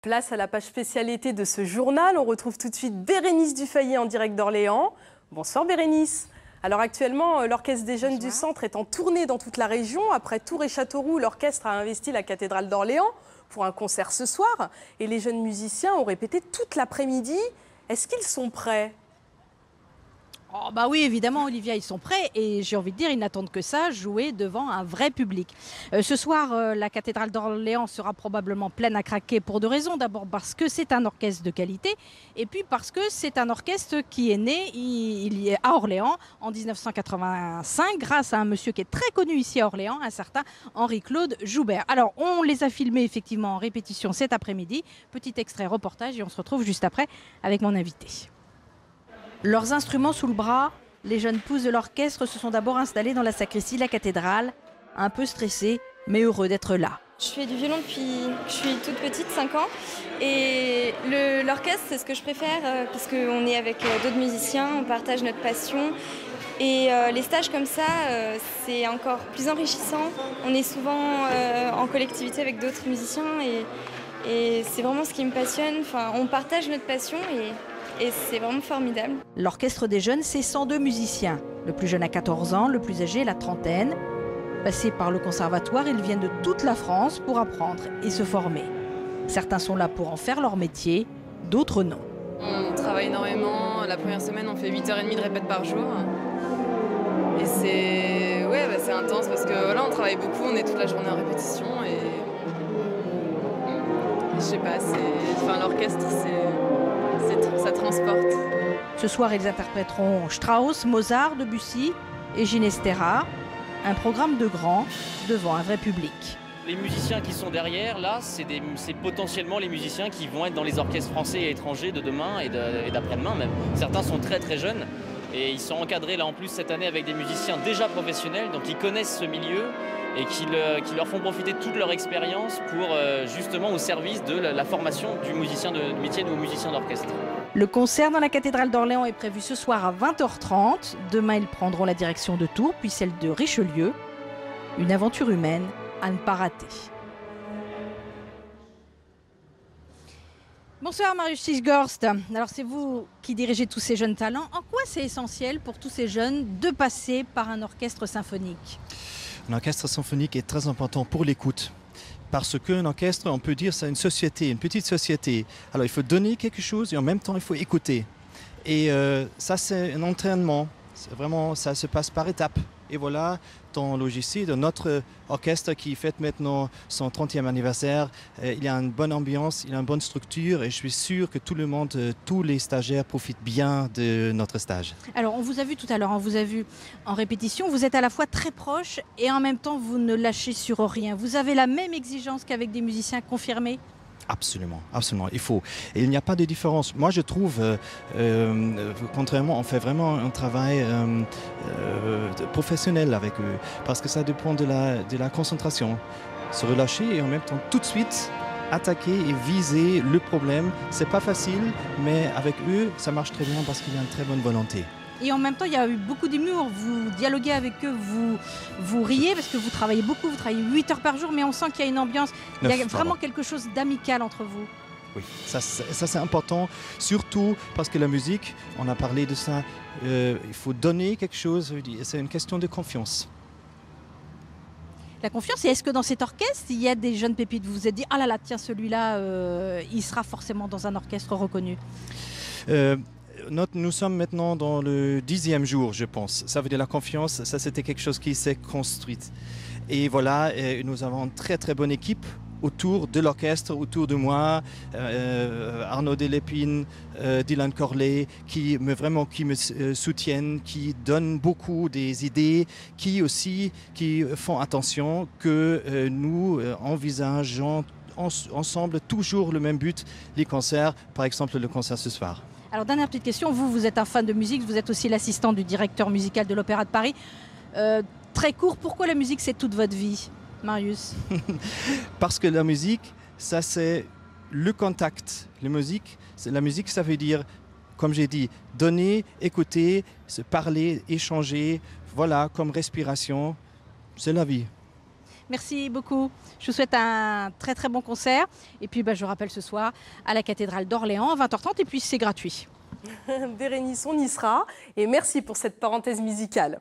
Place à la page spécialité de ce journal. On retrouve tout de suite Bérénice Dufayet en direct d'Orléans. Bonsoir Bérénice. Alors actuellement, l'Orchestre des Jeunes du Centre est en tournée dans toute la région. Après Tours et Châteauroux, l'orchestre a investi la cathédrale d'Orléans pour un concert ce soir. Et les jeunes musiciens ont répété toute l'après-midi. Est-ce qu'ils sont prêts ? Oh bah oui, évidemment, Olivia, ils sont prêts et j'ai envie de dire, ils n'attendent que ça, jouer devant un vrai public. Ce soir, la cathédrale d'Orléans sera probablement pleine à craquer pour deux raisons. D'abord parce que c'est un orchestre de qualité et puis parce que c'est un orchestre qui est né à Orléans en 1985 grâce à un monsieur qui est très connu ici à Orléans, un certain Henri-Claude Joubert. Alors, on les a filmés effectivement en répétition cet après-midi. Petit extrait reportage et on se retrouve juste après avec mon invité. Leurs instruments sous le bras, les jeunes pousses de l'orchestre se sont d'abord installés dans la sacristie de la cathédrale, un peu stressés, mais heureux d'être là. Je fais du violon depuis que je suis toute petite, 5 ans. Et l'orchestre, c'est ce que je préfère parce qu'on est avec d'autres musiciens, on partage notre passion. Et les stages comme ça, c'est encore plus enrichissant. On est souvent en collectivité avec d'autres musiciens et c'est vraiment ce qui me passionne. Enfin, on partage notre passion et c'est vraiment formidable. L'orchestre des jeunes, c'est 102 musiciens. Le plus jeune a 14 ans, le plus âgé la trentaine. Passés par le conservatoire, ils viennent de toute la France pour apprendre et se former. Certains sont là pour en faire leur métier, d'autres non. On travaille énormément. La première semaine, on fait 8h30 de répète par jour. Et c'est intense parce que voilà, on travaille beaucoup, on est toute la journée en répétition et je sais pas, l'orchestre, ça transporte. Ce soir, ils interpréteront Strauss, Mozart, Debussy et Ginestera. Un programme de grands devant un vrai public. Les musiciens qui sont derrière, là, c'est potentiellement les musiciens qui vont être dans les orchestres français et étrangers de demain et d'après-demain même. Certains sont très très jeunes et ils sont encadrés là en plus cette année avec des musiciens déjà professionnels, donc ils connaissent ce milieu et qui leur font profiter de toute leur expérience pour justement au service de la formation du musicien de métier ou musicien d'orchestre. Le concert dans la cathédrale d'Orléans est prévu ce soir à 20h30. Demain, ils prendront la direction de Tours, puis celle de Richelieu. Une aventure humaine à ne pas rater. Bonsoir Marius Sichgorst. Alors c'est vous qui dirigez tous ces jeunes talents. En quoi c'est essentiel pour tous ces jeunes de passer par un orchestre symphonique ? Un orchestre symphonique est très important pour l'écoute. Parce qu'un orchestre, on peut dire, c'est une société, une petite société. Alors il faut donner quelque chose et en même temps il faut écouter. Et ça c'est un entraînement. Vraiment, ça se passe par étapes. Et voilà, dans l'OJC, dans notre orchestre qui fête maintenant son 30e anniversaire, il y a une bonne ambiance, il y a une bonne structure et je suis sûr que tout le monde, tous les stagiaires profitent bien de notre stage. Alors, on vous a vu tout à l'heure, on vous a vu en répétition, vous êtes à la fois très proche et en même temps vous ne lâchez sur rien. Vous avez la même exigence qu'avec des musiciens confirmés ? Absolument, absolument, il faut. Et il n'y a pas de différence. Moi, je trouve, contrairement, on fait vraiment un travail professionnel avec eux, parce que ça dépend de la concentration. Se relâcher et en même temps, tout de suite, attaquer et viser le problème. C'est pas facile, mais avec eux, ça marche très bien parce qu'il y a une très bonne volonté. Et en même temps, il y a eu beaucoup d'humour. Vous dialoguez avec eux, vous riez parce que vous travaillez beaucoup, vous travaillez 8 heures par jour, mais on sent qu'il y a une ambiance, il y a vraiment quelque chose d'amical entre vous. Oui, ça c'est important, surtout parce que la musique, on a parlé de ça, il faut donner quelque chose, c'est une question de confiance. La confiance, et est-ce que dans cet orchestre, il y a des jeunes pépites ? Vous vous êtes dit, ah là là, tiens, celui-là, il sera forcément dans un orchestre reconnu. Nous sommes maintenant dans le 10e jour, je pense. Ça veut dire la confiance, ça c'était quelque chose qui s'est construit. Et voilà, nous avons une très très bonne équipe autour de l'orchestre, autour de moi, Arnaud Delépine, Dylan Corley, qui me soutiennent, qui donnent beaucoup des idées, qui font attention que nous envisageons ensemble toujours le même but, les concerts, par exemple le concert ce soir. Alors, dernière petite question, vous êtes un fan de musique, vous êtes aussi l'assistant du directeur musical de l'Opéra de Paris. Très court, pourquoi la musique c'est toute votre vie, Marius ? Parce que la musique, ça c'est le contact. La musique, ça veut dire, comme j'ai dit, donner, écouter, se parler, échanger, voilà, comme respiration, c'est la vie. Merci beaucoup. Je vous souhaite un très très bon concert. Et puis je rappelle ce soir à la cathédrale d'Orléans à 20h30 et puis c'est gratuit. Bérénice, on y sera. Et merci pour cette parenthèse musicale.